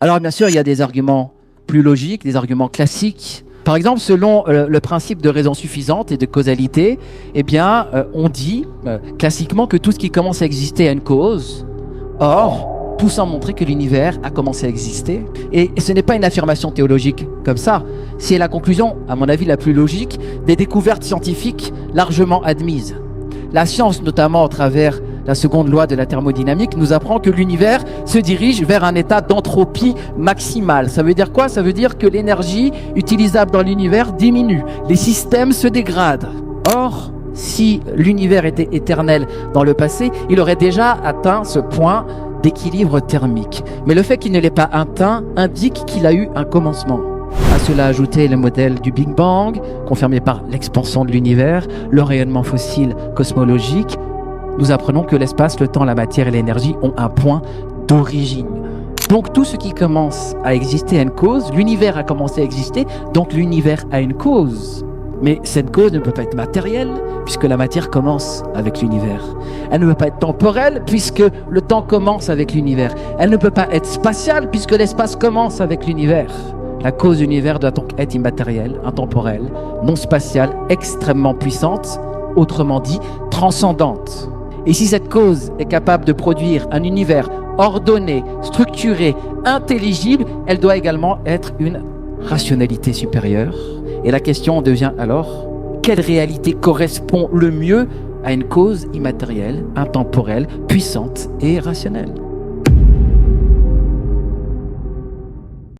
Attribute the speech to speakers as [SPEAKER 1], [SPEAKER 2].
[SPEAKER 1] Alors bien sûr, il y a des arguments plus logiques, des arguments classiques. Par exemple, selon le principe de raison suffisante et de causalité, eh bien, on dit classiquement que tout ce qui commence à exister a une cause. Or, tout semble montrer que l'univers a commencé à exister. Et ce n'est pas une affirmation théologique comme ça. C'est la conclusion, à mon avis, la plus logique des découvertes scientifiques largement admises. La science, notamment à travers la seconde loi de la thermodynamique, nous apprend que l'univers se dirige vers un état d'entropie maximale. Ça veut dire quoi? Ça veut dire que l'énergie utilisable dans l'univers diminue. Les systèmes se dégradent. Or, si l'univers était éternel dans le passé, il aurait déjà atteint ce point d'équilibre thermique. Mais le fait qu'il ne l'ait pas atteint indique qu'il a eu un commencement. À cela ajouter le modèle du Big Bang, confirmé par l'expansion de l'univers, le rayonnement fossile cosmologique, nous apprenons que l'espace, le temps, la matière et l'énergie ont un point d'origine. Donc tout ce qui commence à exister a une cause, l'univers a commencé à exister, donc l'univers a une cause. Mais cette cause ne peut pas être matérielle, puisque la matière commence avec l'univers. Elle ne peut pas être temporelle, puisque le temps commence avec l'univers. Elle ne peut pas être spatiale, puisque l'espace commence avec l'univers. La cause de l'univers doit donc être immatérielle, intemporelle, non spatiale, extrêmement puissante, autrement dit, transcendante. Et si cette cause est capable de produire un univers ordonné, structuré, intelligible, elle doit également être une rationalité supérieure. Et la question devient alors, quelle réalité correspond le mieux à une cause immatérielle, intemporelle, puissante et rationnelle ?